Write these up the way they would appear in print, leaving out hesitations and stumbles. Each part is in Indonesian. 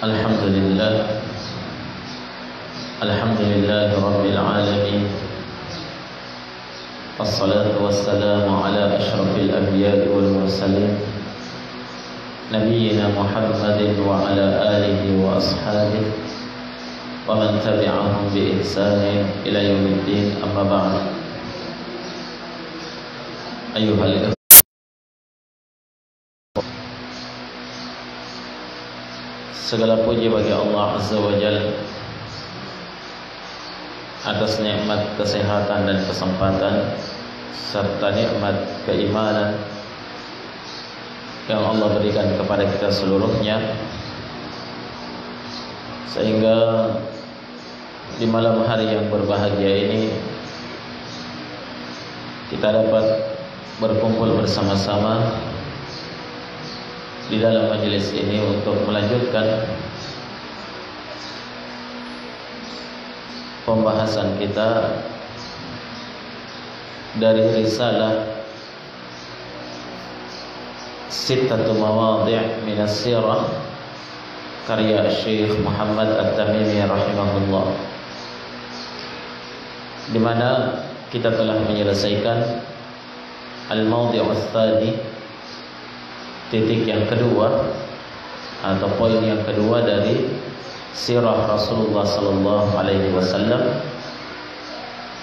Alhamdulillah, Alhamdulillahi Rabbil Alamin. Wassalatu wassalamu ala ashrafil anbiya'i wal mursalin, nabiyyina Muhammadin wa ala alihi wa ashabihi wa man tabi'ahum bi ihsanin ila yaumiddin, amma ba'd. Ayyuhal segala puji bagi Allah Azza wa Jalla atas nikmat kesehatan dan kesempatan serta nikmat keimanan yang Allah berikan kepada kita seluruhnya, sehingga di malam hari yang berbahagia ini kita dapat berkumpul bersama-sama di dalam majelis ini untuk melanjutkan pembahasan kita dari risalah Sittatu Mawadhi' Minas Sirah karya Syekh Muhammad At-Tamimi rahimahullah, di mana kita telah menyelesaikan Al-Mawdhi'u Ats-Tsani, titik yang kedua atau poin yang kedua dari sirah Rasulullah sallallahu alaihi wasallam.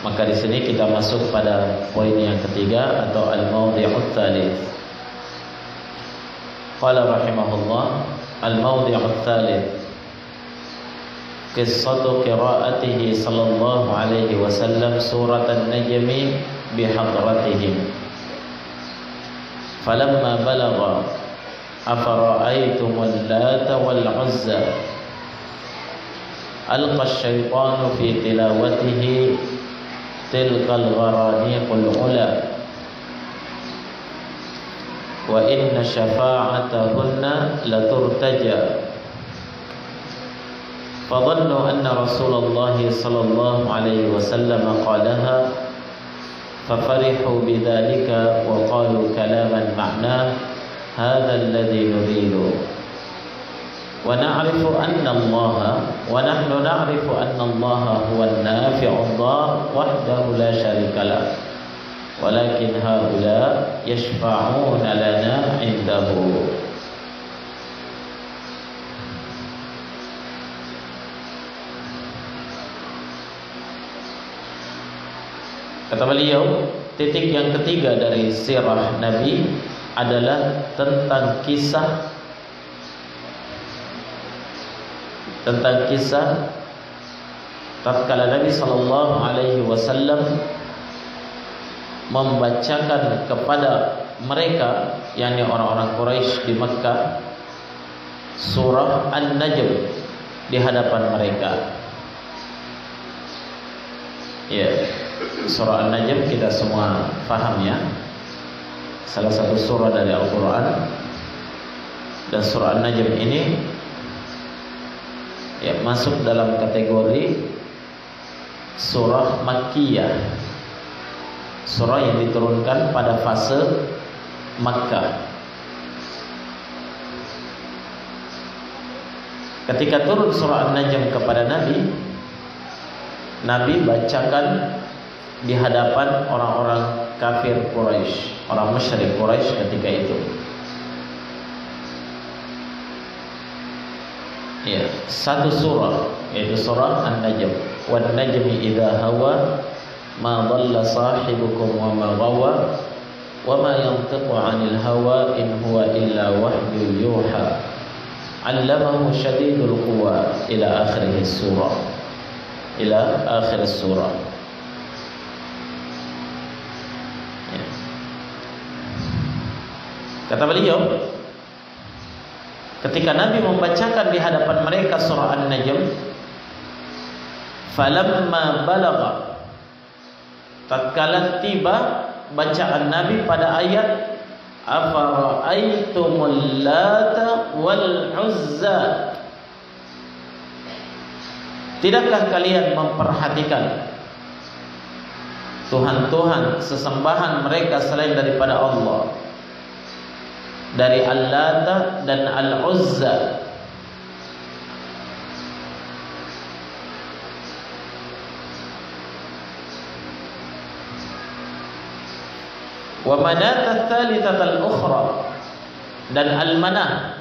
Maka di sini kita masuk pada poin yang ketiga atau al-mawdhi'ut tsalits. Qala rahimahullah, al-mawdhi'ut tsalits qissatu qira'atihi sallallahu alaihi wasallam surat an-najm bi hadratihim. Falamma balagha afara'aytumul Lata wal Uzza alqa asy-syaitanu fi tilawatihi tilkal gharaniqul ula wa inna syafa'atahunna laturtaja. Fadhannu anna Rasulullah sallallahu alaihi wasallam qalaha ففرحوا بذلك وقالوا كلاما معناه هذا الذي نريد ونحن نعرف أن الله هو النافع الضار وحده لا شريك له ولكن هؤلاء يشفعون لنا عنده. Kata beliau, titik yang ketiga dari sirah Nabi adalah tentang kisah tatkala Nabi sallallahu alaihi wasallam membacakan kepada mereka, yakni orang-orang Quraisy di Mekkah, surah An-Najm di hadapan mereka. Ya, surah An-Najm kita semua paham ya, salah satu surah dari Al-Quran. Dan surah An-Najm ini ya masuk dalam kategori surah Makkiyah, surah yang diturunkan pada fase Makkah. Ketika turun surah An-Najm kepada Nabi bacakan di hadapan orang-orang kafir Quraisy, orang musyrik Quraisy ketika itu. Ya, satu surah, yaitu surah An-Najm. Wan najmi idza hawa ma dhalla sahibukum wa ma ghawa wa ma yantiqu 'anil hawa in huwa illa wahyu yuha 'allamahu syadidul quwa ila akhir surah. Ya. Kata beliau, ketika Nabi membacakan di hadapan mereka surah An-Najm, falamma balagha, tatkala tiba bacaan Nabi pada ayat afara'aitumul Lata wal Uzza, tidakkah kalian memperhatikan Tuhan-Tuhan sesembahan mereka selain daripada Allah, dari Al-Lata dan Al-Uzza. Wa manat ats-tsalitsata al-ukhra, dan al-manah,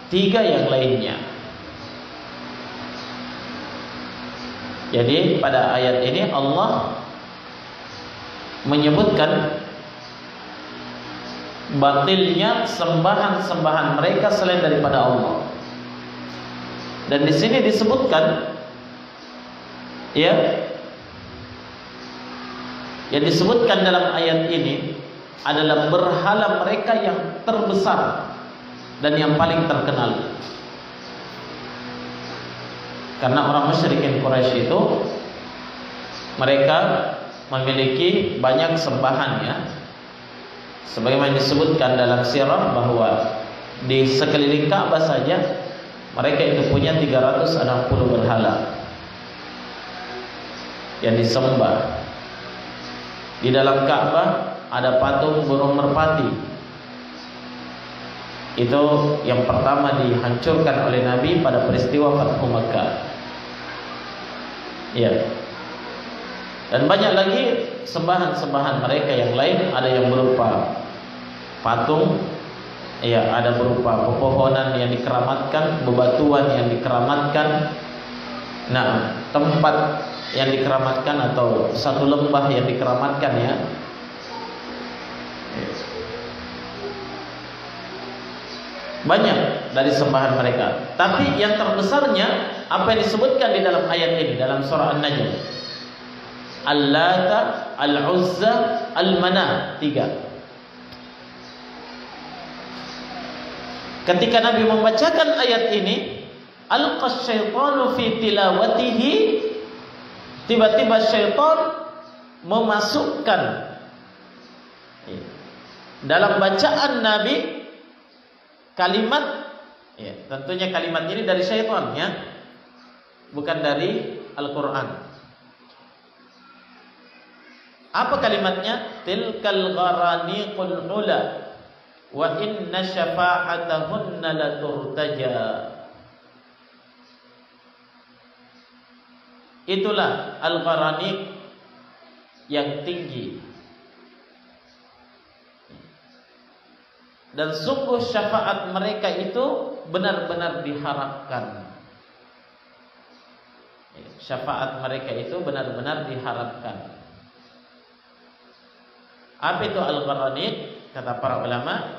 tiga yang lainnya. Jadi pada ayat ini Allah menyebutkan batilnya sembahan-sembahan mereka selain daripada Allah. Dan di sini disebutkan, ya, yang disebutkan dalam ayat ini adalah berhala mereka yang terbesar dan yang paling terkenal. Karena orang musyrikin Quraisy itu mereka memiliki banyak sembahan, ya. Sebagaimana disebutkan dalam sirah bahwa di sekeliling Ka'bah saja mereka itu punya 360 berhala yang disembah. Di dalam Ka'bah ada patung burung merpati. Itu yang pertama dihancurkan oleh Nabi pada peristiwa Fathu Makkah. Ya. Dan banyak lagi sembahan-sembahan mereka yang lain, ada yang berupa patung, ya, ada berupa pepohonan yang dikeramatkan, bebatuan yang dikeramatkan. Nah, tempat yang dikeramatkan atau satu lembah yang dikeramatkan, ya. Banyak dari sembahan mereka. Tapi yang terbesarnya apa yang disebutkan di dalam ayat ini dalam surah An-Najm. Al-Lata, Al-Uzza, Al-Manah, tiga. Ketika Nabi membacakan ayat ini, alqa syaitanu fi tilawatihi, tiba-tiba syaitan memasukkan dalam bacaan Nabi kalimat, ya, tentunya kalimat ini dari syaitan, ya, bukan dari Al-Quran. Apa kalimatnya? Tilkal gharaniqul ula wa inna syafa'atahunna laturtaja. Itulah al-gharaniq yang tinggi, dan sungguh syafaat mereka itu benar-benar diharapkan. Syafaat mereka itu benar-benar diharapkan. Apa itu al-gharaniq? Kata para ulama,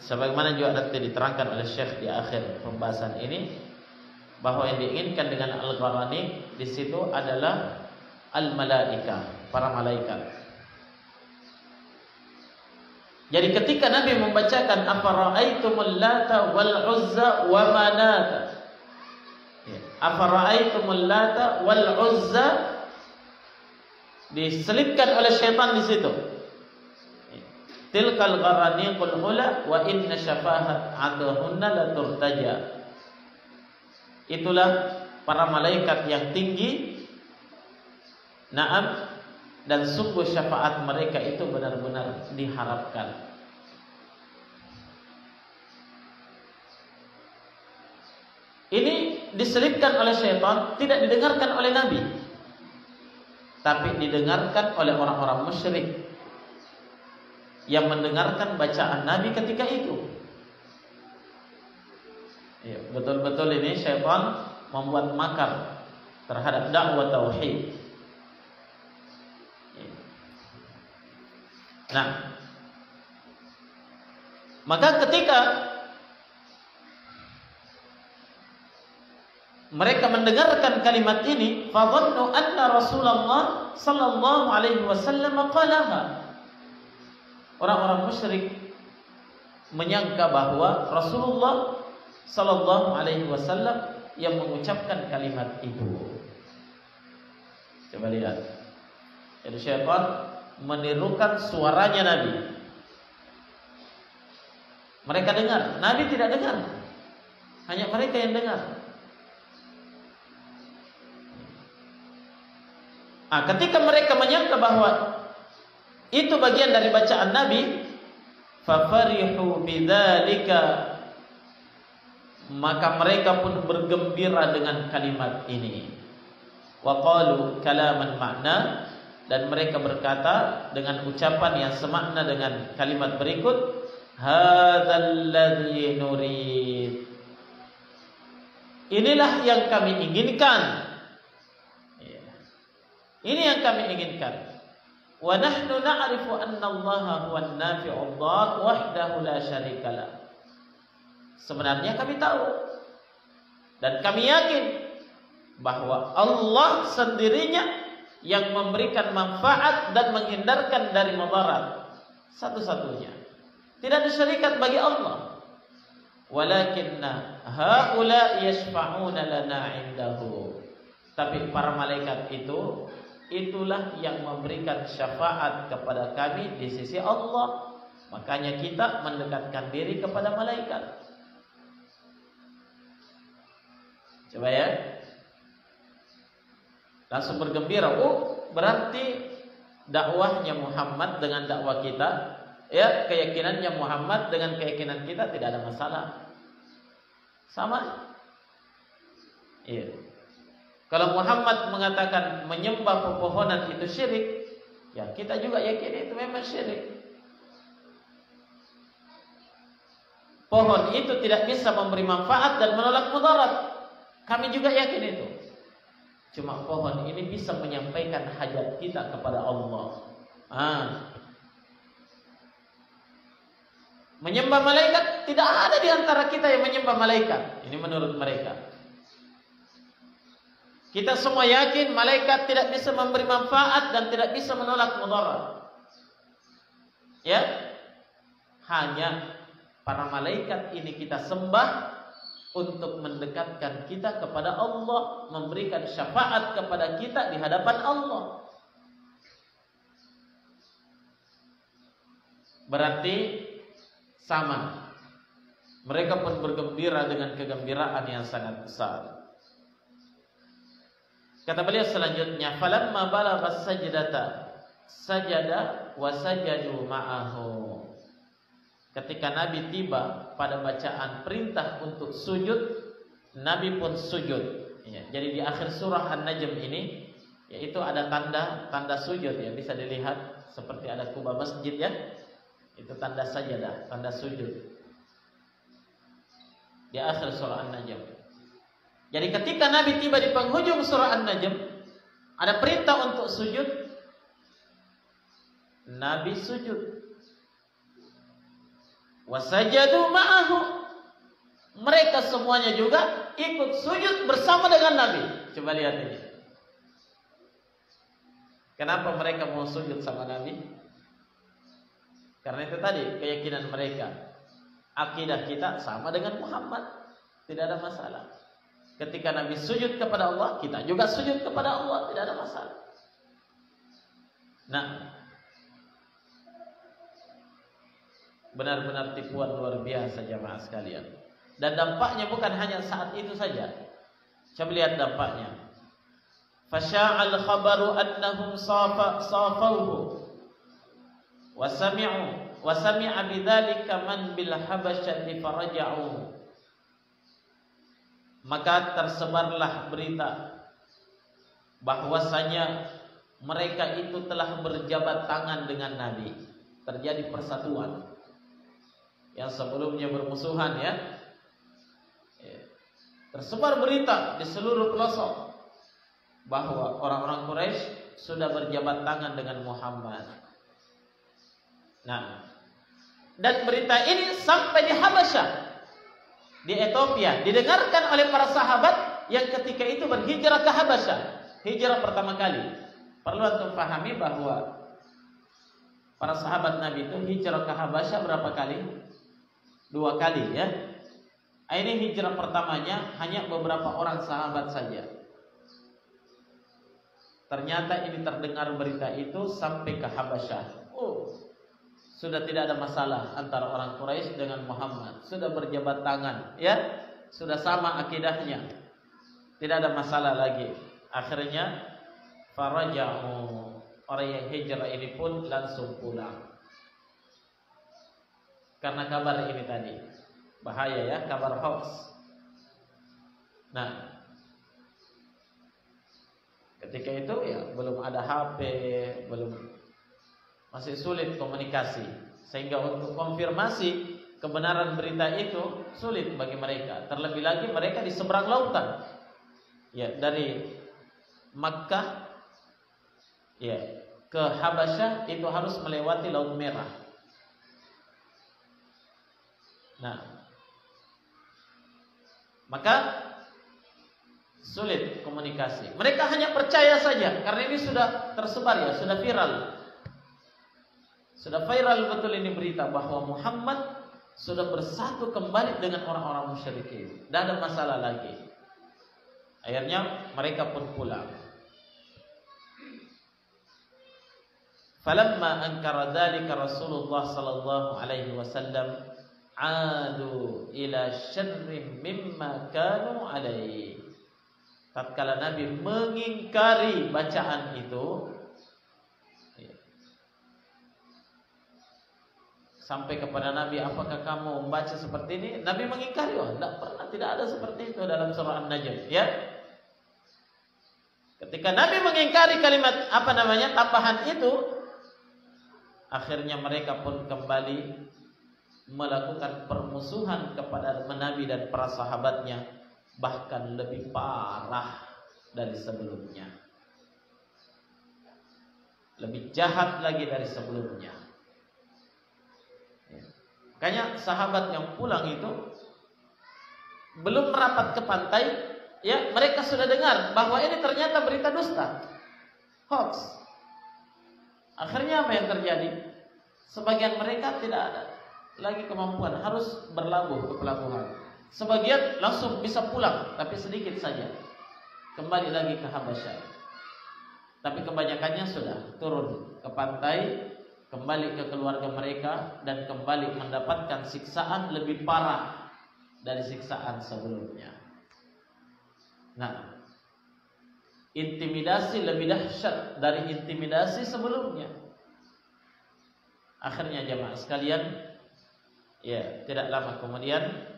sebagaimana juga nanti diterangkan oleh Syekh di akhir pembahasan ini, bahwa yang diinginkan dengan al-gharaniq di situ adalah al-malaika, para malaikat. Jadi ketika Nabi membacakan afara'aitumul lata wal uzza wa manata, afara'aitumul lata wal uzza, diselipkan oleh syaitan di situ. Tilkal gharaniqul ula wa inna syafa'atahunna laturtaja. Itulah para malaikat yang tinggi, na'am, dan sungguh syafaat mereka itu benar-benar diharapkan. Ini diselipkan oleh syaitan, tidak didengarkan oleh Nabi, tapi didengarkan oleh orang-orang musyrik yang mendengarkan bacaan Nabi ketika itu. Ya, betul-betul ini syaitan membuat makar terhadap dakwah tauhid. Nah, maka ketika mereka mendengarkan kalimat ini, fadhannu anna Rasulullah sallallahu alaihi wasallam qalaha. Orang-orang musyrik menyangka bahwa Rasulullah sallallahu alaihi wasallam yang mengucapkan kalimat itu. Coba lihat. Jadi syaitan menirukan suaranya Nabi. Mereka dengar, Nabi tidak dengar. Hanya mereka yang dengar. Ketika mereka menyangka bahwa itu bagian dari bacaan Nabi, fafarihu bidzalika, maka mereka pun bergembira dengan kalimat ini. Wa qalu kalaman makna, dan mereka berkata dengan ucapan yang semakna dengan kalimat berikut, hadzal ladzi nurid. Inilah yang kami inginkan. Ini yang kami inginkan. Wa nahnu na'rifu anna Allaha huwan nafi'ud dhar wahdahu la syarikalah. Sebenarnya kami tahu dan kami yakin bahwa Allah sendirinya yang memberikan manfaat dan menghindarkan dari mudarat, satu-satunya. Tidak ada syarikat bagi Allah. Walakinna haula yashfa'una lana 'indahu. Tapi para malaikat itu, itulah yang memberikan syafaat kepada kami di sisi Allah. Makanya kita mendekatkan diri kepada malaikat. Coba ya. Langsung bergembira. Oh, berarti dakwahnya Muhammad dengan dakwah kita, ya, keyakinannya Muhammad dengan keyakinan kita tidak ada masalah. Sama. Iya. Kalau Muhammad mengatakan menyembah pepohonan itu syirik, ya kita juga yakin itu memang syirik. Pohon itu tidak bisa memberi manfaat dan menolak mudarat. Kami juga yakin itu. Cuma pohon ini bisa menyampaikan hajat kita kepada Allah. Menyembah malaikat, tidak ada di antara kita yang menyembah malaikat. Ini menurut mereka. Kita semua yakin malaikat tidak bisa memberi manfaat dan tidak bisa menolak mudarat. Ya, hanya para malaikat ini kita sembah untuk mendekatkan kita kepada Allah, memberikan syafaat kepada kita di hadapan Allah. Berarti sama. Mereka pun bergembira dengan kegembiraan yang sangat besar. Kata beliau selanjutnya, falamma balagha sajdata sajada wa sajadu ma'ahu. Ketika Nabi tiba pada bacaan perintah untuk sujud, Nabi pun sujud. Ya, jadi di akhir surah An-Najm ini, yaitu ada tanda sujud ya, bisa dilihat seperti ada kubah masjid ya. Itu tanda sajadah, tanda sujud. Di akhir surah An-Najm. Jadi ketika Nabi tiba di penghujung surah An-Najm, ada perintah untuk sujud. Nabi sujud. Wasajadu ma'ahu. Mereka semuanya juga ikut sujud bersama dengan Nabi. Coba lihat ini. Kenapa mereka mau sujud sama Nabi? Karena itu tadi keyakinan mereka. Akidah kita sama dengan Muhammad, tidak ada masalah. Ketika Nabi sujud kepada Allah, kita juga sujud kepada Allah, tidak ada masalah. Nah, benar-benar tipuan luar biasa jamaah sekalian. Dan dampaknya bukan hanya saat itu saja. Coba lihat dampaknya. Fasya'al khabaru annahum safawhu wa sami'a bidzalika man bil habasyati faraja'u. Maka tersebarlah berita bahwasanya mereka itu telah berjabat tangan dengan Nabi. Terjadi persatuan. Yang sebelumnya bermusuhan ya. Tersebar berita di seluruh pelosok bahwa orang-orang Quraisy sudah berjabat tangan dengan Muhammad. Nah, dan berita ini sampai di Habasyah, di Ethiopia, didengarkan oleh para sahabat yang ketika itu berhijrah ke Habasyah, hijrah pertama kali. Perlu antum pahami bahwa para sahabat Nabi itu hijrah ke Habasyah berapa kali? 2 kali ya. Ini hijrah pertamanya hanya beberapa orang sahabat saja. Ternyata ini terdengar berita itu sampai ke Habasyah. Oh, sudah tidak ada masalah antara orang Quraisy dengan Muhammad. Sudah berjabat tangan, ya. Sudah sama akidahnya. Tidak ada masalah lagi. Akhirnya faraja'u. Orang yang hijrah ini pun langsung pulang. Karena kabar ini tadi. Bahaya ya, kabar hoax. Nah, Ketika itu ya belum ada HP, masih sulit komunikasi, sehingga untuk konfirmasi kebenaran berita itu sulit bagi mereka. Terlebih lagi mereka di seberang lautan. Ya, dari Makkah ya ke Habasyah itu harus melewati Laut Merah. Nah, maka sulit komunikasi. Mereka hanya percaya saja karena ini sudah tersebar ya, sudah viral. Sudah viral betul ini berita bahwa Muhammad sudah bersatu kembali dengan orang-orang musyrikin. Tidak ada masalah lagi. Akhirnya mereka pun pulang. Falamma ankara dzalika Rasulullah sallallahu alaihi wasallam adu ila syarrin mimma kanu alaihi. Tatkala Nabi mengingkari bacaan itu, sampai kepada Nabi, apakah kamu membaca seperti ini? Nabi mengingkari, tidak pernah, tidak ada seperti itu dalam surah An-Najm. Ya, ketika Nabi mengingkari kalimat tambahan itu, akhirnya mereka pun kembali melakukan permusuhan kepada Nabi dan para sahabatnya, bahkan lebih parah dari sebelumnya, lebih jahat lagi dari sebelumnya. Makanya sahabat yang pulang itu belum merapat ke pantai, ya mereka sudah dengar bahwa ini ternyata berita dusta, hoax. Akhirnya apa yang terjadi? Sebagian mereka tidak ada lagi kemampuan, harus berlabuh ke pelabuhan. Sebagian langsung bisa pulang, tapi sedikit saja kembali lagi ke Habasyah. Tapi kebanyakannya sudah turun ke pantai, kembali ke keluarga mereka, dan kembali mendapatkan siksaan lebih parah dari siksaan sebelumnya. Nah, intimidasi lebih dahsyat dari intimidasi sebelumnya. Akhirnya jamaah sekalian, ya tidak lama kemudian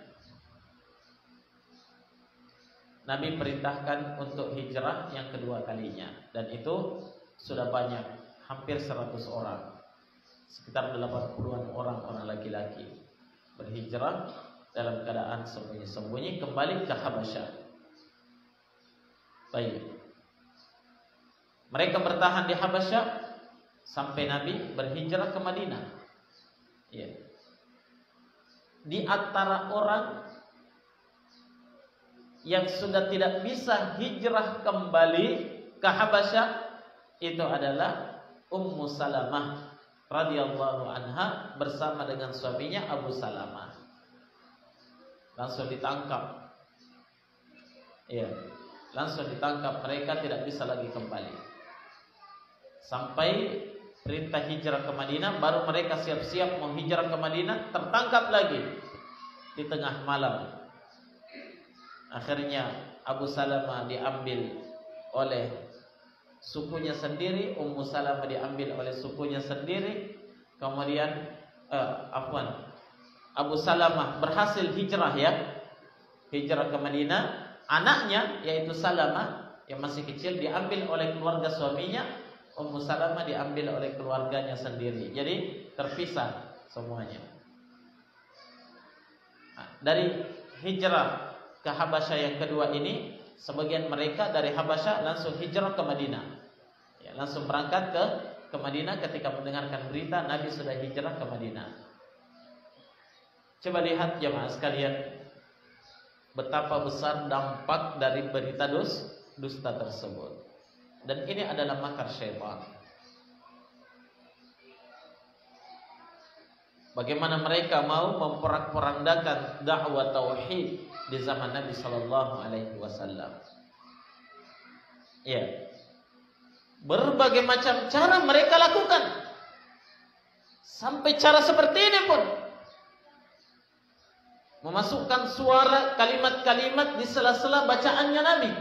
Nabi perintahkan untuk hijrah yang kedua kalinya, dan itu sudah banyak, hampir 100 orang. Sekitar 80-an orang laki-laki berhijrah dalam keadaan sembunyi-sembunyi kembali ke Habasyah. Baik. Mereka bertahan di Habasyah sampai Nabi berhijrah ke Madinah. Ya. Di antara orang yang sudah tidak bisa hijrah kembali ke Habasyah itu adalah Ummu Salamah radhiyallahu anha bersama dengan suaminya Abu Salamah. Langsung ditangkap. Ya, langsung ditangkap, mereka tidak bisa lagi kembali. Sampai perintah hijrah ke Madinah, baru mereka siap-siap mau hijrah ke Madinah, tertangkap lagi di tengah malam. Akhirnya Abu Salamah diambil oleh sukunya sendiri, Ummu Salamah diambil oleh sukunya sendiri. Kemudian Abu Salamah berhasil hijrah, ya, hijrah ke Madinah. Anaknya yaitu Salamah yang masih kecil diambil oleh keluarga suaminya. Ummu Salamah diambil oleh keluarganya sendiri. Jadi terpisah semuanya. Dari hijrah ke Habasyah yang kedua ini, sebagian mereka dari Habasyah langsung hijrah ke Madinah. Ya, langsung berangkat ke Madinah ketika mendengarkan berita Nabi sudah hijrah ke Madinah. Coba lihat jemaah sekalian, betapa besar dampak dari berita dusta tersebut. Dan ini adalah makar syaitan. Bagaimana mereka mau memporak-porandakan dakwah tauhid di zaman Nabi sallallahu alaihi wasallam. Ya. Berbagai macam cara mereka lakukan. Sampai cara seperti ini pun. Memasukkan suara kalimat-kalimat di sela-sela bacaannya Nabi.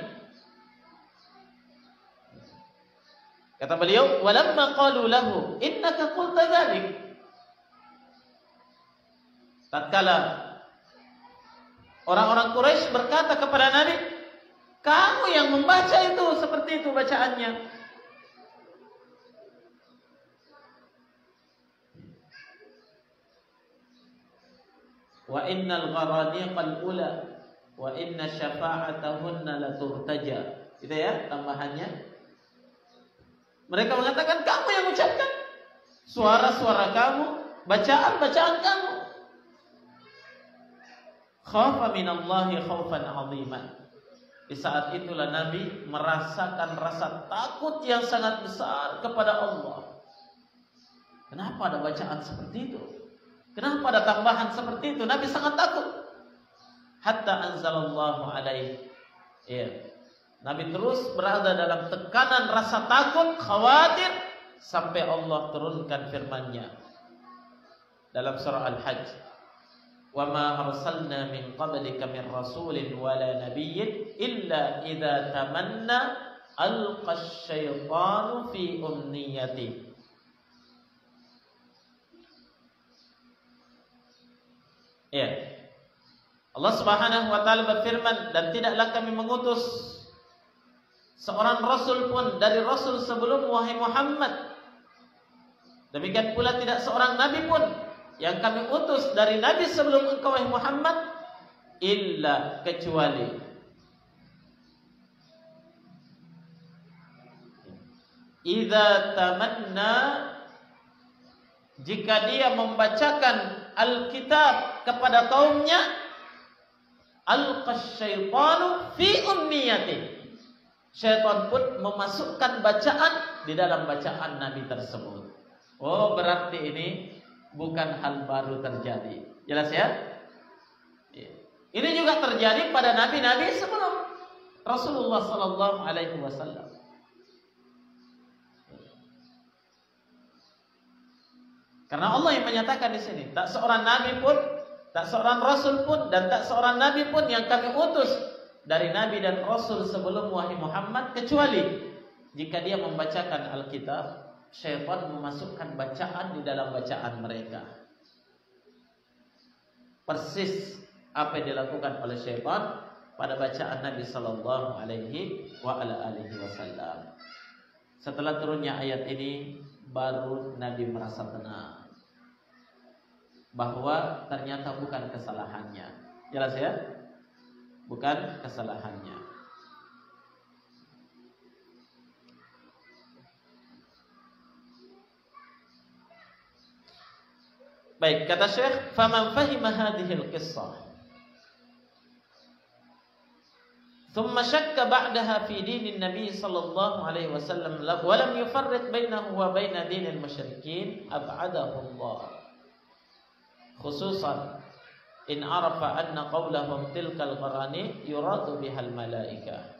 Kata beliau, "Walamma qalu lahu, innaka qulta dzalik." Tatkala orang-orang Quraisy berkata kepada Nabi, Kamu yang membaca itu seperti itu bacaannya. Wa innal gharaniqal ula wa inna syafa'atahunna la turtaja. Itu ya tambahannya. Mereka mengatakan kamu yang ucapkan, suara-suara kamu, bacaan-bacaan kamu. Khafa minallahi khaufan 'aziman. Di saat itulah Nabi merasakan rasa takut yang sangat besar kepada Allah. Kenapa ada bacaan seperti itu? Kenapa ada tambahan seperti itu? Nabi sangat takut. Hatta anzalallahu alaihi. Ya. Nabi terus berada dalam tekanan rasa takut, khawatir, sampai Allah turunkan firman-Nya dalam surah Al-Hajj. Wa ma arsalna min qablika min rasulin wala nabiyyin illa idza tamanna alqa asy-syaitanu fi umniyati. Ya. Allah Subhanahu wa taala berfirman, dan tidaklah kami mengutus seorang rasul pun dari rasul sebelum wahai Muhammad. Demikian pula tidak seorang nabi pun yang kami utus dari nabi sebelum engkau wahai Muhammad, illa kecuali idza tamanna, jika dia membacakan Alkitab kepada kaumnya, alqasyaitanu fi umniyati, syaitan pun memasukkan bacaan di dalam bacaan Nabi tersebut. Oh, berarti ini bukan hal baru terjadi. Jelas ya? Ini juga terjadi pada nabi-nabi sebelum Rasulullah sallallahu alaihi wasallam. Karena Allah yang menyatakan di sini, tak seorang nabi pun, tak seorang rasul pun, dan tak seorang nabi pun yang kami utus dari nabi dan rasul sebelum wahai Muhammad, kecuali jika dia membacakan Alkitab, syaitan memasukkan bacaan di dalam bacaan mereka. Persis apa yang dilakukan oleh syaitan pada bacaan Nabi sallallahu alaihi wasallam. Setelah turunnya ayat ini, baru Nabi merasa tenang bahwa ternyata bukan kesalahannya. Jelas ya? Bukan kesalahannya. Baik, kata Syekh, faman fahima hadhihi al-qissah thumma shakka ba'daha fi dinin Nabi sallallahu alaihi wasallam wa lam yufarriq bainahu wa bain dinil musyrikin ab'adahu Allah. Khususan in arafa anna qawlahum tilkal gharani yuradu bihal malaika.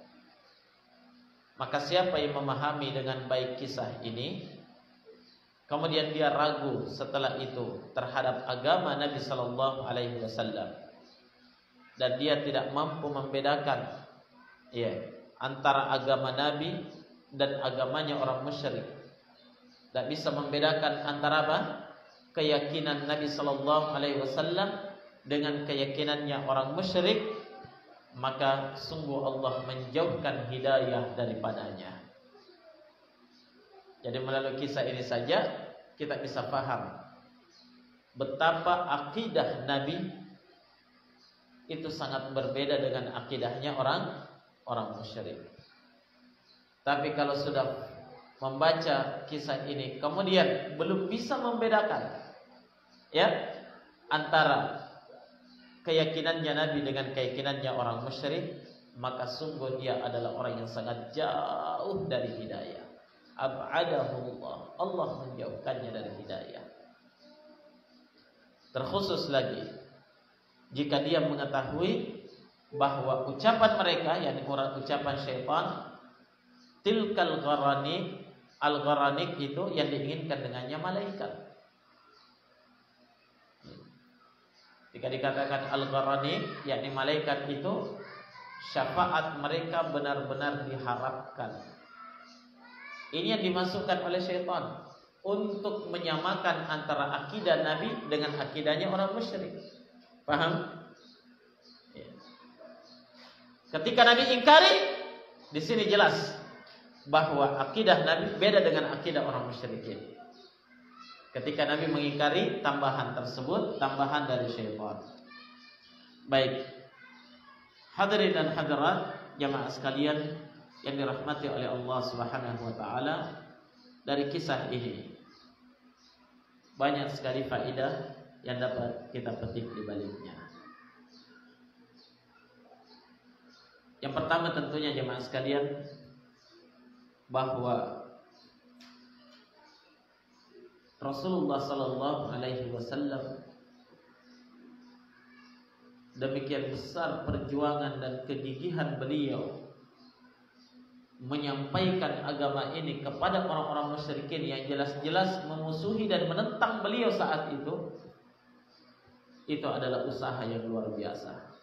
Maka siapa yang memahami dengan baik kisah ini, kemudian dia ragu setelah itu terhadap agama Nabi sallallahu alaihi wasallam, dan dia tidak mampu membedakan antara agama Nabi dan agamanya orang musyrik. Tidak bisa membedakan antara apa? Keyakinan Nabi sallallahu alaihi wasallam dengan keyakinannya orang musyrik, maka sungguh Allah menjauhkan hidayah daripadanya. Jadi melalui kisah ini saja kita bisa paham betapa akidah Nabi itu sangat berbeda dengan akidahnya orang musyrik. Tapi kalau sudah membaca kisah ini kemudian belum bisa membedakan antara keyakinannya Nabi dengan keyakinannya orang musyrik, maka sungguh dia adalah orang yang sangat jauh dari hidayah. Ab'adahullah, Allah menjauhkannya dari hidayah. Terkhusus lagi jika dia mengetahui bahwa ucapan mereka, yakni ucapan syaitan, tilkal gharani, al-gharanik itu yang diinginkan dengannya malaikat. Jika dikatakan al-gharanik, yakni malaikat itu, syafaat mereka benar-benar diharapkan. Ini yang dimasukkan oleh syaitan untuk menyamakan antara akidah Nabi dengan akidahnya orang musyrik. Paham? Ya. Ketika Nabi ingkari, di sini jelas bahwa akidah Nabi beda dengan akidah orang musyrikin. Ketika Nabi mengingkari, tambahan tersebut tambahan dari syaitan. Baik, hadirin dan hadirat jamaah sekalian yang dirahmati oleh Allah Subhanahu wa taala, dari kisah ini banyak sekali faedah yang dapat kita petik di baliknya. Yang pertama tentunya jemaah sekalian, bahwa Rasulullah sallallahu alaihi wasallam demikian besar perjuangan dan kegigihan beliau menyampaikan agama ini kepada orang-orang musyrikin yang jelas-jelas memusuhi dan menentang beliau saat itu adalah usaha yang luar biasa.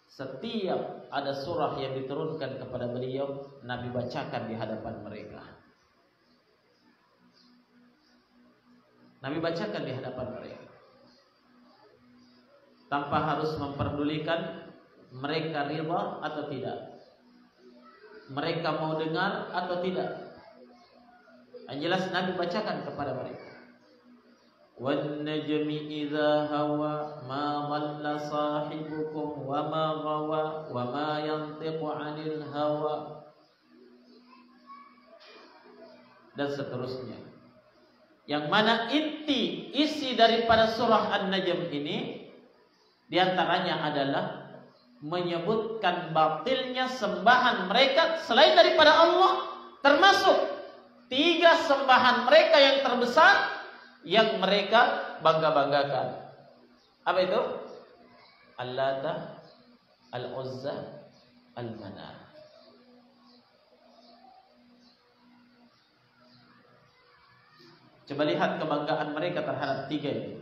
Setiap ada surah yang diturunkan kepada beliau, Nabi bacakan di hadapan mereka. Nabi bacakan di hadapan mereka, tanpa harus memperdulikan mereka rida atau tidak, mereka mau dengar atau tidak. Yang jelas Nabi bacakan kepada mereka. Wan najmi idza hawa ma dhalla sahibukum wa ma ghawa wa ma yantiqu 'anil hawa, dan seterusnya. Yang mana isi daripada surah An-Najm ini diantaranya adalah menyebutkan batilnya sembahan mereka selain daripada Allah, termasuk 3 sembahan mereka yang terbesar yang mereka bangga-banggakan. Apa itu? Al-Lata, Al-Uzza, Al-Manah. Coba lihat kebanggaan mereka terhadap 3 ini.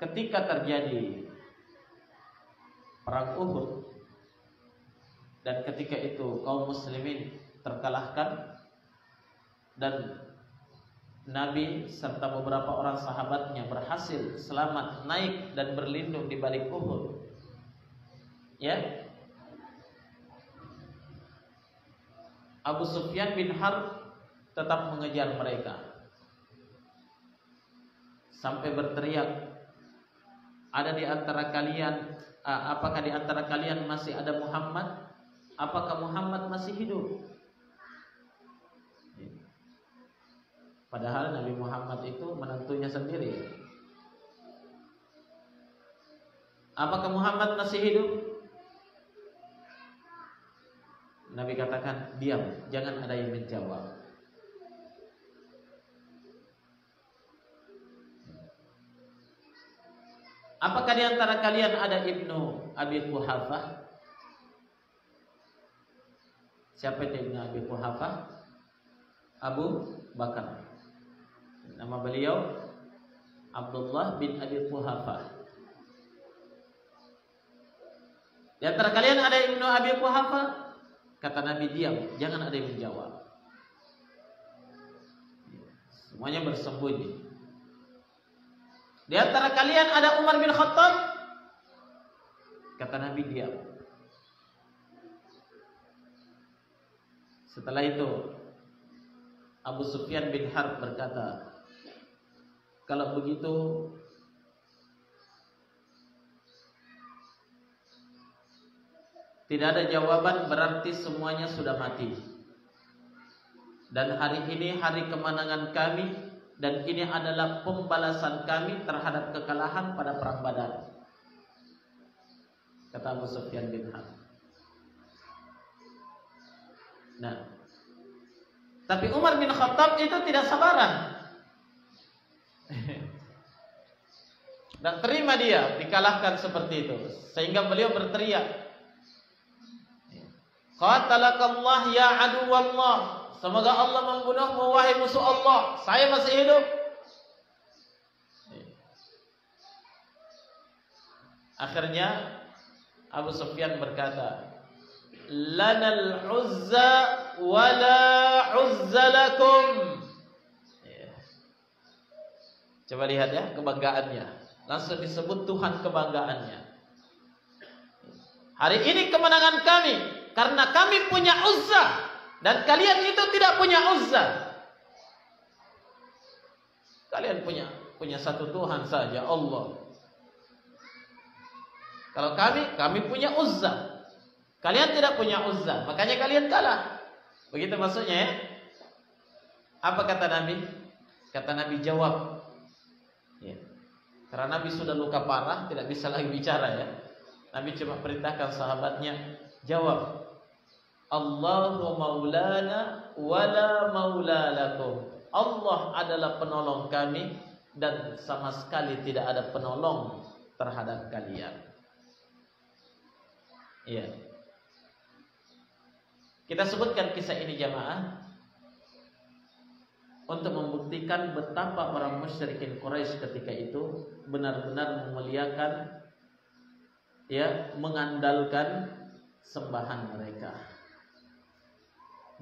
Ketika terjadi perang Uhud, dan ketika itu kaum muslimin terkalahkan, dan Nabi serta beberapa orang sahabatnya berhasil selamat naik dan berlindung di balik Uhud. Ya, Abu Sufyan bin Harb tetap mengejar mereka sampai berteriak, ada di antara kalian, apakah di antara kalian masih ada Muhammad? Apakah Muhammad masih hidup? Padahal Nabi Muhammad itu menentunya sendiri. Apakah Muhammad masih hidup? Nabi katakan, diam, jangan ada yang menjawab. Apakah di antara kalian ada Ibnu Abi Quhafah? Siapa itu Ibnu Abi Quhafah? Abu Bakar. Nama beliau Abdullah bin Abi Quhafah. Di antara kalian ada Ibnu Abi Quhafah? Kata Nabi, diam, jangan ada yang menjawab. Semuanya bersembunyi. Di antara kalian ada Umar bin Khattab? Kata Nabi, diam. Setelah itu Abu Sufyan bin Harb berkata, kalau begitu tidak ada jawaban, berarti semuanya sudah mati. Dan hari ini hari kemenangan kami, dan ini adalah pembalasan kami terhadap kekalahan pada perang Badar. Kata Abu Sufyan bin Harb. Nah, tapi Umar bin Khattab itu tidak sabaran. Dan terima dia dikalahkan seperti itu, sehingga beliau berteriak, qatalakallah ya aduwallah, semoga Allah membunuhmu wahai musuh Allah, saya masih hidup. Akhirnya Abu Sufyan berkata, lanal uzza wala uzza lakum. Coba lihat ya kebanggaannya, langsung disebut Tuhan kebanggaannya. Hari ini kemenangan kami karena kami punya Uzza dan kalian itu tidak punya Uzza. Kalian punya satu Tuhan saja, Allah. Kalau kami punya Uzza. Kalian tidak punya Uzza, makanya kalian kalah. Begitu maksudnya ya. Apa kata Nabi? Kata Nabi jawab. Ya. Karena Nabi sudah luka parah, tidak bisa lagi bicara ya. Nabi cuma perintahkan sahabatnya, jawab. Allahu maulana wala maula lakum. Allah adalah penolong kami dan sama sekali tidak ada penolong terhadap kalian. Iya. Kita sebutkan kisah ini jamaah untuk membuktikan betapa orang musyrikin Quraisy ketika itu benar-benar memuliakan, ya, mengandalkan sembahan mereka.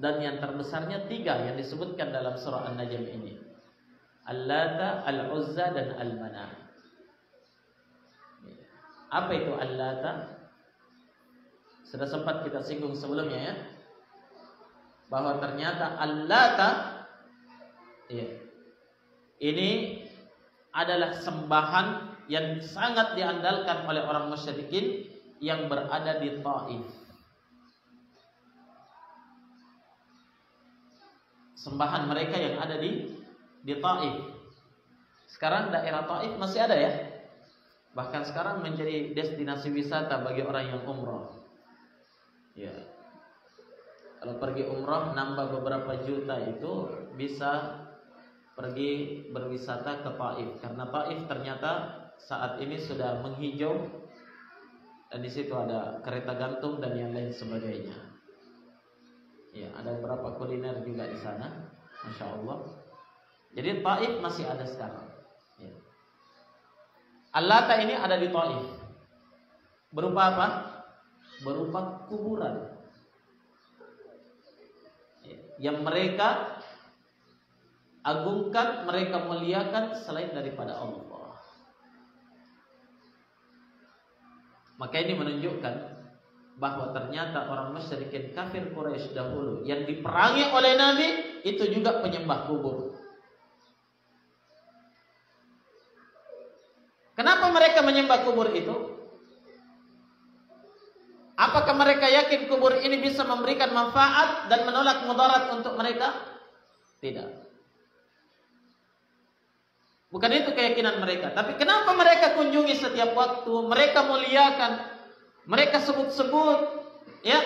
Dan yang terbesarnya 3 yang disebutkan dalam surah An-Najm ini. Al-Lata, Al-Uzza dan Al-Manah. Apa itu Al-Lata? Sudah sempat kita singgung sebelumnya ya, bahwa ternyata Al-Lata, ya, ini adalah sembahan yang sangat diandalkan oleh orang musyrikin yang berada di Taif. Sembahan mereka yang ada di Taif. Sekarang daerah Taif masih ada ya. Bahkan sekarang menjadi destinasi wisata bagi orang yang umroh. Ya. Kalau pergi umroh nambah beberapa juta itu bisa pergi berwisata ke Taif, karena Taif ternyata saat ini sudah menghijau dan di situ ada kereta gantung dan yang lain sebagainya. Ya, ada beberapa kuliner juga di sana, masya Allah. Jadi Taif masih ada sekarang. Ya. Al-Lata ini ada di Taif. Berupa apa? Berupa kuburan. Ya. Yang mereka agungkan, mereka muliakan selain daripada Allah. Maka ini menunjukkan bahwa ternyata orang musyrikin kafir Quraisy dahulu yang diperangi oleh Nabi itu juga penyembah kubur. Kenapa mereka menyembah kubur itu? Apakah mereka yakin kubur ini bisa memberikan manfaat dan menolak mudarat untuk mereka? Tidak. Bukan itu keyakinan mereka. Tapi kenapa mereka kunjungi setiap waktu? Mereka muliakan, mereka sebut-sebut, ya,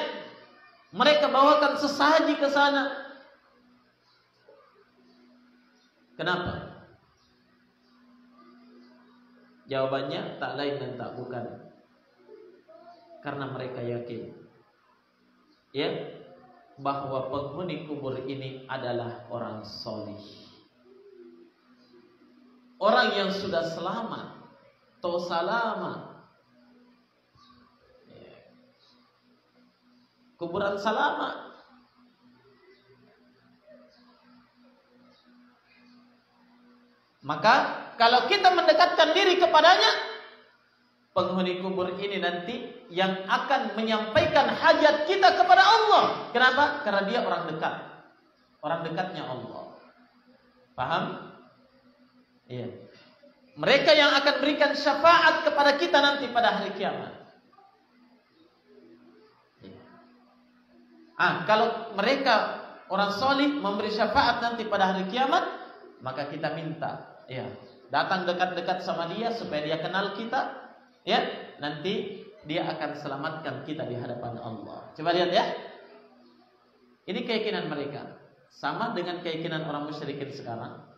mereka bawakan sesaji ke sana. Kenapa? Jawabannya tak lain dan tak bukan, karena mereka yakin, ya, bahwa penghuni kubur ini adalah orang solih, orang yang sudah selamat, atau salama, ya. Kuburan salama. Maka kalau kita mendekatkan diri kepadanya, penghuni kubur ini nanti yang akan menyampaikan hajat kita kepada Allah. Kenapa? Karena dia orang dekat, orang dekatnya Allah. Paham? Iya. Mereka yang akan berikan syafaat kepada kita nanti pada hari kiamat. Iya. Kalau mereka orang solih memberi syafaat nanti pada hari kiamat, maka kita minta, ya, datang dekat-dekat sama dia supaya dia kenal kita, ya, nanti dia akan selamatkan kita di hadapan Allah. Coba lihat ya. Ini keyakinan mereka. Sama dengan keyakinan orang musyrikin sekarang.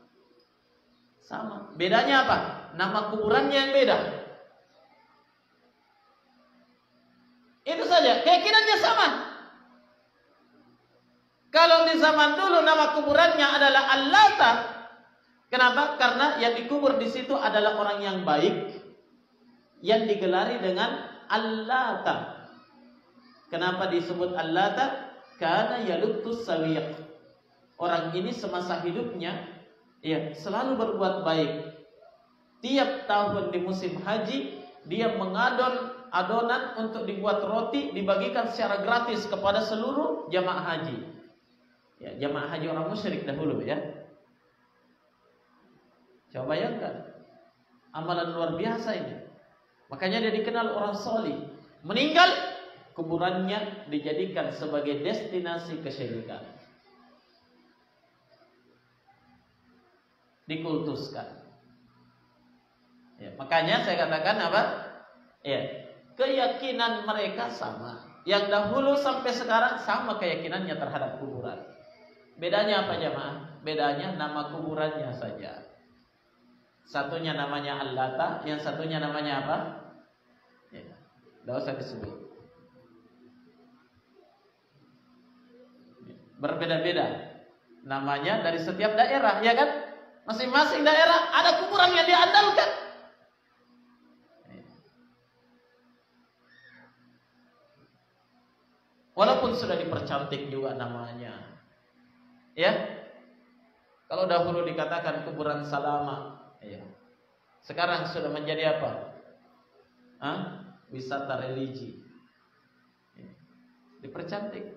Sama. Bedanya apa? Nama kuburannya yang beda. Itu saja. Keyakinannya sama. Kalau di zaman dulu nama kuburannya adalah Al-Lata. Kenapa? Karena yang dikubur di situ adalah orang yang baik, yang digelari dengan Al-Lata. Kenapa disebut Al-Lata? Karena yalutus sawiq. Orang ini semasa hidupnya, ya, selalu berbuat baik. Tiap tahun di musim haji dia mengadon adonan untuk dibuat roti, dibagikan secara gratis kepada seluruh jamaah haji. Ya, jamaah haji orang musyrik dahulu ya. Coba bayangkan, amalan luar biasa ini. Makanya dia dikenal orang solih. Meninggal, kuburannya dijadikan sebagai destinasi kesyirikan. Dikultuskan. Ya, makanya saya katakan apa? Ya, keyakinan mereka sama. Yang dahulu sampai sekarang sama keyakinannya terhadap kuburan. Bedanya apa jemaah? Bedanya nama kuburannya saja. Satunya namanya Al-Lata, yang satunya namanya apa? Ya, tidak usah disebut. Berbeda-beda namanya dari setiap daerah, ya kan? Masing-masing daerah ada kuburan yang diandalkan. Walaupun sudah dipercantik juga namanya. Ya. Kalau dahulu dikatakan kuburan Salama, ya. Sekarang sudah menjadi apa? Wisata religi. Ya. Dipercantik.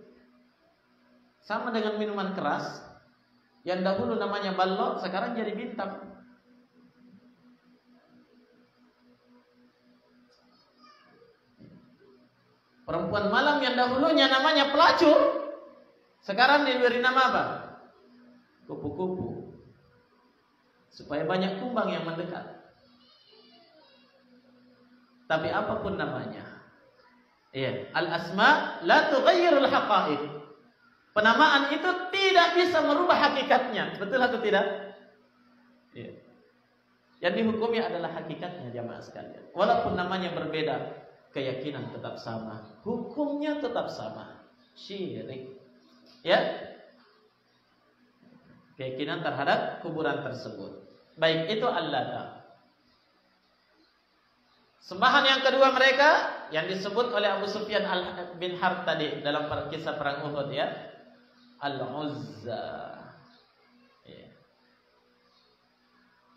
Sama dengan minuman keras, yang dahulu namanya balok, sekarang jadi bintang. Perempuan malam yang dahulunya namanya pelacur, sekarang diberi nama apa? Kupu-kupu. Supaya banyak kumbang yang mendekat. Tapi apapun namanya, iya, al-asma la tughayyirul haqa'iq. Penamaan itu tidak bisa merubah hakikatnya. Betul atau tidak? Iya. Yang dihukumi adalah hakikatnya jamaah sekalian. Walaupun namanya berbeda, keyakinan tetap sama, hukumnya tetap sama. Syirik. Ya. Keyakinan terhadap kuburan tersebut. Baik, itu Al-Lata. Sembahan yang kedua mereka yang disebut oleh Abu Sufyan bin Harb tadi dalam kisah perang Uhud ya, Al-Uzza. Ya.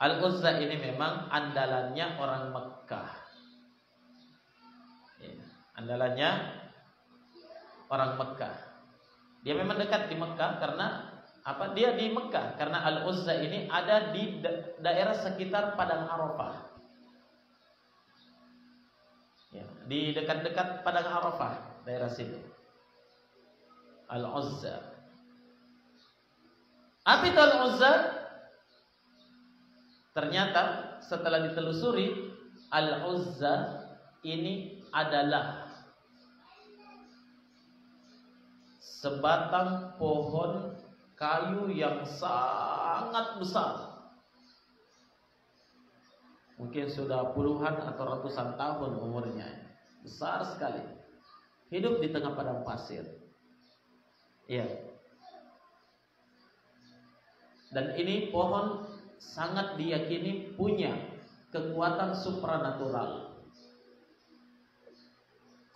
Al-Uzza ini memang andalannya orang Mekkah. Ya. Andalannya orang Mekkah. Dia memang dekat di Mekkah karena apa? Dia di Mekkah karena Al-Uzza ini ada di daerah sekitar Padang Arafah. Ya, di dekat-dekat Padang Arafah, daerah situ. Al-Uzza. Apa itu Al-Uzza? Ternyata setelah ditelusuri, Al-Uzza ini adalah sebatang pohon kayu yang sangat besar. Mungkin sudah puluhan atau ratusan tahun umurnya. Besar sekali. Hidup di tengah padang pasir. Iya. Dan ini pohon sangat diyakini punya kekuatan supranatural.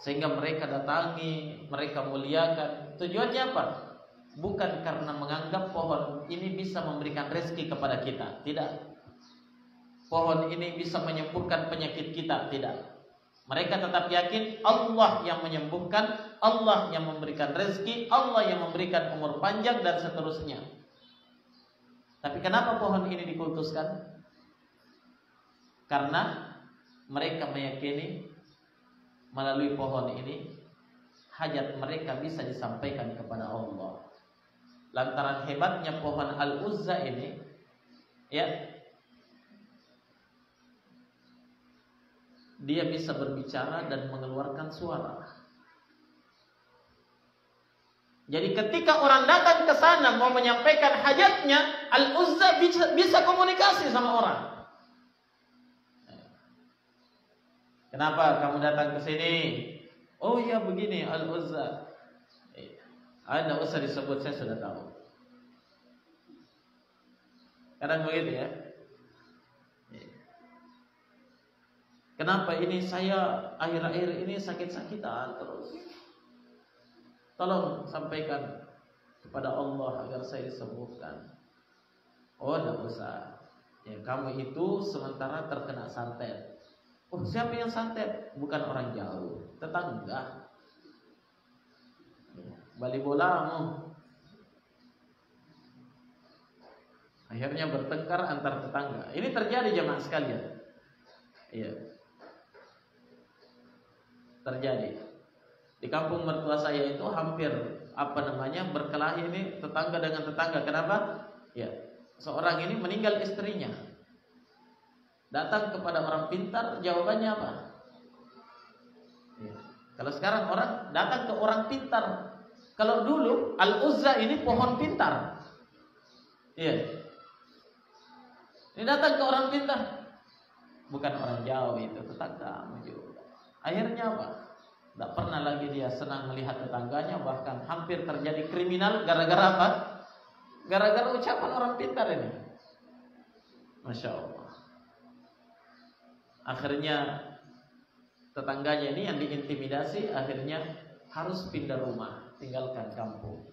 Sehingga mereka datangi, mereka muliakan. Tujuannya apa? Bukan karena menganggap pohon ini bisa memberikan rezeki kepada kita. Tidak. Pohon ini bisa menyembuhkan penyakit kita. Tidak. Mereka tetap yakin Allah yang menyembuhkan, Allah yang memberikan rezeki, Allah yang memberikan umur panjang dan seterusnya. Tapi kenapa pohon ini dikultuskan? Karena mereka meyakini melalui pohon ini hajat mereka bisa disampaikan kepada Allah. Lantaran hebatnya pohon Al-Uzza ini, ya, dia bisa berbicara dan mengeluarkan suara. Jadi ketika orang datang ke sana mau menyampaikan hajatnya, Al-Uzza bisa komunikasi sama orang. Kenapa kamu datang ke sini? Oh iya begini Al-Uzza. Tidak usah disebut, saya sudah tahu. Kadang begitu ya. Kenapa ini saya akhir-akhir ini sakit-sakitan terus? Tolong sampaikan kepada Allah agar saya disembuhkan. Oh, tidak usah. Ya, kamu itu sementara terkena santet. Oh, siapa yang santet? Bukan orang jauh, tetangga. Bali bolamu. Akhirnya bertengkar antar tetangga. Ini terjadi jemaah sekalian. Iya. Terjadi. Di kampung mertua saya itu hampir berkelahi ini tetangga dengan tetangga. Kenapa? Ya, seorang ini meninggal istrinya. Datang kepada orang pintar, jawabannya apa? Ya. Kalau sekarang orang datang ke orang pintar. Kalau dulu Al-Uzza ini pohon pintar. Iya. Ini datang ke orang pintar. Bukan orang jauh itu, tetangga juga. Akhirnya apa? Tidak pernah lagi dia senang melihat tetangganya, bahkan hampir terjadi kriminal gara-gara apa? Gara-gara ucapan orang pintar ini. Masya Allah. Akhirnya tetangganya ini yang diintimidasi, akhirnya harus pindah rumah, tinggalkan kampung.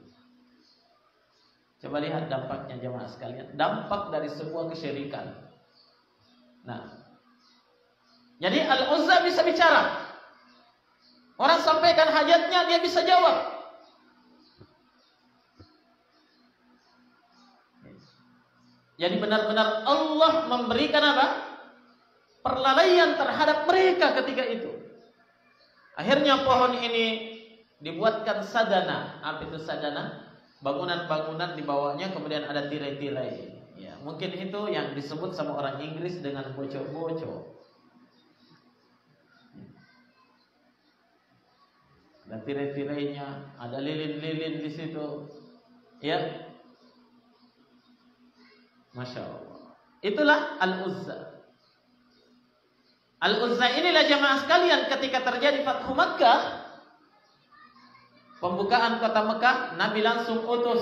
Coba lihat dampaknya jemaah sekalian. Dampak dari sebuah kesyirikan. Nah, jadi Al-Uzza bisa bicara. Orang sampaikan hajatnya, dia bisa jawab. Jadi benar-benar Allah memberikan apa? Perlalaian terhadap mereka ketika itu. Akhirnya pohon ini dibuatkan sadana. Apa itu sadana? Bangunan-bangunan di bawahnya, kemudian ada tirai-tirai. Ya, mungkin itu yang disebut sama orang Inggris dengan boco-boco. Ada tirai-tirainya, ada lilin-lilin di situ. Ya, Masya Allah. Itulah Al-Uzza. Al-Uzza inilah jamaah sekalian ketika terjadi Fathu Makkah, pembukaan kota Mekah, Nabi langsung utus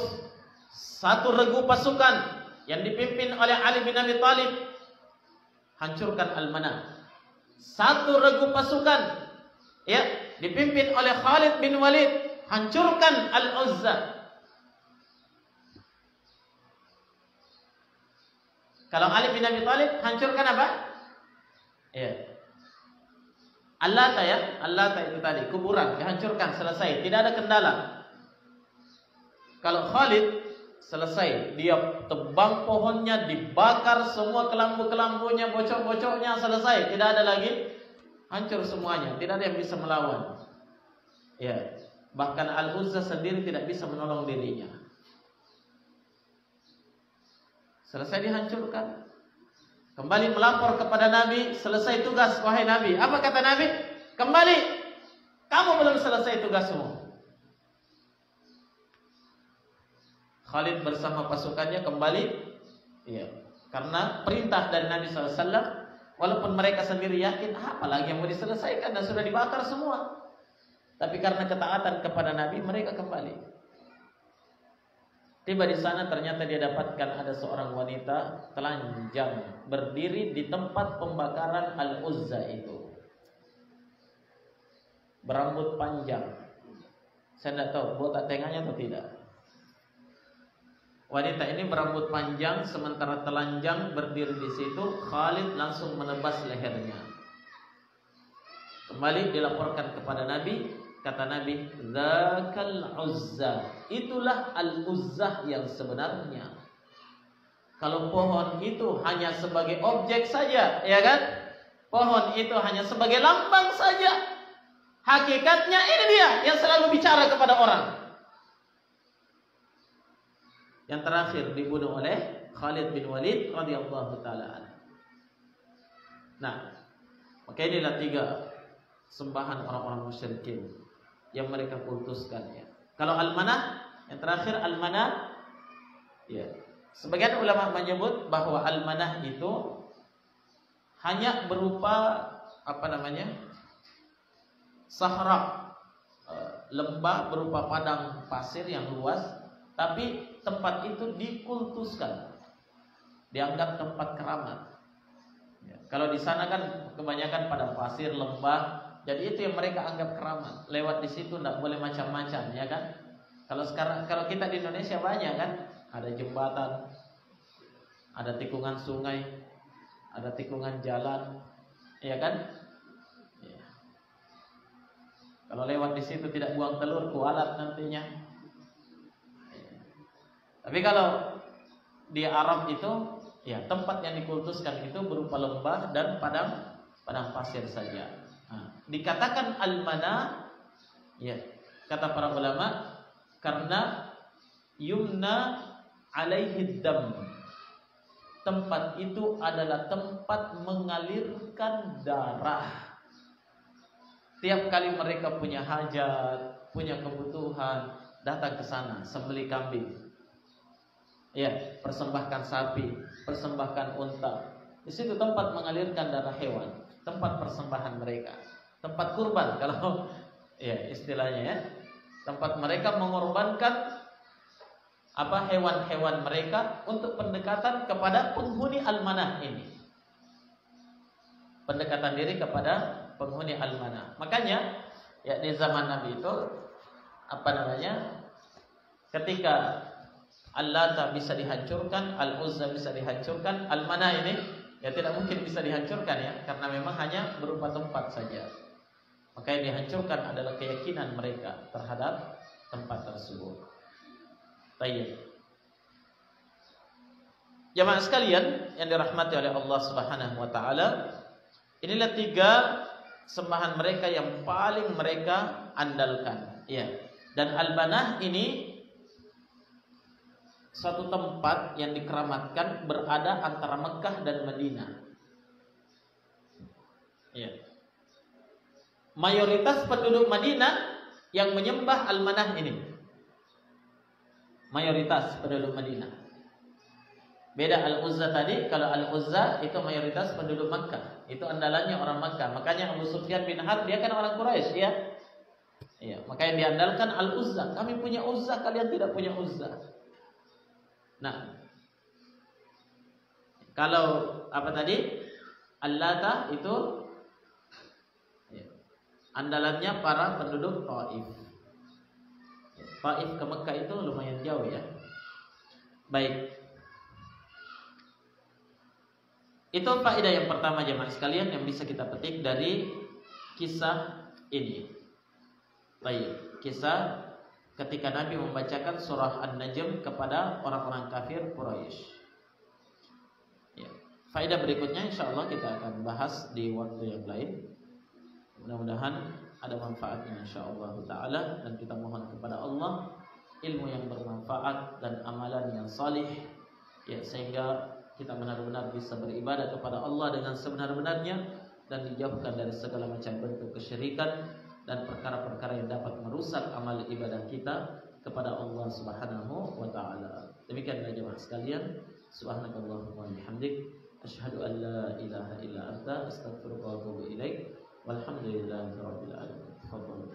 satu regu pasukan yang dipimpin oleh Ali bin Abi Thalib, hancurkan Al-Manah. Satu regu pasukan ya dipimpin oleh Khalid bin Walid, hancurkan Al-Uzza. Kalau Ali bin Abi Thalib hancurkan apa? Ya. Al-Lata ya, Al-Lata itu tadi kuburan dihancurkan, selesai, tidak ada kendala. Kalau Khalid selesai, dia tebang pohonnya, dibakar semua kelambu-kelambunya, bocok-bocoknya, selesai, tidak ada lagi, hancur semuanya, tidak ada yang bisa melawan. Ya, bahkan Al-Uzza sendiri tidak bisa menolong dirinya. Selesai dihancurkan. Kembali melapor kepada Nabi, selesai tugas wahai Nabi. Apa kata Nabi? Kembali, kamu belum selesai tugasmu. Khalid bersama pasukannya kembali, ya, karena perintah dari Nabi SAW. Walaupun mereka sendiri yakin, apalagi yang mau diselesaikan dan sudah dibakar semua. Tapi karena ketaatan kepada Nabi, mereka kembali. Tiba di sana ternyata dia dapatkan ada seorang wanita telanjang berdiri di tempat pembakaran Al-Uzza itu. Berambut panjang. Saya tidak tahu botak tengahnya atau tidak. Wanita ini berambut panjang sementara telanjang berdiri di situ. Khalid langsung menebas lehernya. Kembali dilaporkan kepada Nabi. Kata Nabi, "Dzakal Uzza." Itulah Al-Uzzah yang sebenarnya. Kalau pohon itu hanya sebagai objek saja, ya kan? Pohon itu hanya sebagai lambang saja. Hakikatnya ini dia yang selalu bicara kepada orang. Yang terakhir dibunuh oleh Khalid bin Walid radhiyallahu taala. Nah, maka inilah 3 sembahan orang-orang musyrikin yang mereka kultuskan ya. Kalau Al-Manah, yang terakhir Al-Manah ya. Sebagian ulama menyebut bahwa Al-Manah itu hanya berupa sahara, lembah berupa padang pasir yang luas, tapi tempat itu dikultuskan, dianggap tempat keramat ya. Kalau di sana kan kebanyakan padang pasir, lembah. Jadi itu yang mereka anggap keramat. Lewat di situ tidak boleh macam-macam, ya kan? Kalau kita di Indonesia banyak kan, ada jembatan, ada tikungan sungai, ada tikungan jalan, ya kan? Kalau lewat di situ tidak buang telur, kualat nantinya. Tapi kalau di Arab itu, ya tempat yang dikultuskan itu berupa lembah dan padang pasir saja. Nah, dikatakan al-mana, ya kata para ulama, karena yumna alaihi dam. Tempat itu adalah tempat mengalirkan darah. Tiap kali mereka punya hajat, punya kebutuhan, datang ke sana, sembelih kambing. Ya, persembahkan sapi, persembahkan unta. Di situ tempat mengalirkan darah hewan, tempat persembahan mereka, tempat kurban kalau ya istilahnya ya. Tempat mereka mengorbankan hewan-hewan mereka untuk pendekatan kepada penghuni al-manah ini. Pendekatan diri kepada penghuni al-manah. Makanya ya di zaman Nabi itu ketika Al-Lata bisa dihancurkan, Al-Uzza bisa dihancurkan, Al-Manah ini ya tidak mungkin bisa dihancurkan ya, karena memang hanya berupa tempat saja. Maka yang dihancurkan adalah keyakinan mereka terhadap tempat tersebut. Baik. Jamaah sekalian yang dirahmati oleh Allah Subhanahu wa taala, inilah 3 sembahan mereka yang paling mereka andalkan, ya. Dan Al-Manah ini suatu tempat yang dikeramatkan berada antara Mekah dan Madinah. Ya. Mayoritas penduduk Madinah yang menyembah Al-Manah ini. Mayoritas penduduk Madinah. Beda Al-Uzza tadi, kalau Al-Uzza itu mayoritas penduduk Makkah. Itu andalannya orang Makkah. Makanya Abu Sufyan bin Harb dia kan orang Quraisy, ya. Iya, makanya diandalkan Al-Uzza. Kami punya Uzza, kalian tidak punya Uzza. Nah, kalau Al-Lata itu ya, andalannya para penduduk Taif. Taif ke Mekah itu lumayan jauh ya. Baik. Itu faedah yang pertama jemaah sekalian yang bisa kita petik dari kisah ini. Baik, kisah ketika Nabi membacakan surah An-Najm kepada orang-orang kafir Quraisy. Ya. Faedah berikutnya insyaallah kita akan bahas di waktu yang lain. Mudah-mudahan ada manfaatnya insyaallah taala, dan kita mohon kepada Allah ilmu yang bermanfaat dan amalan yang salih, ya, sehingga kita benar-benar bisa beribadah kepada Allah dengan sebenar-benarnya dan dijauhkan dari segala macam bentuk kesyirikan dan perkara-perkara yang dapat merusak amal ibadah kita kepada Allah Subhanahu wa taala. Demikianlah jemaah sekalian, subhanakallahumma wa bihamdik, asyhadu an la ilaha illa anta, astaghfiruka wa atubu ilaik. Walhamdulillahirabbil alamin. Tafadhalu.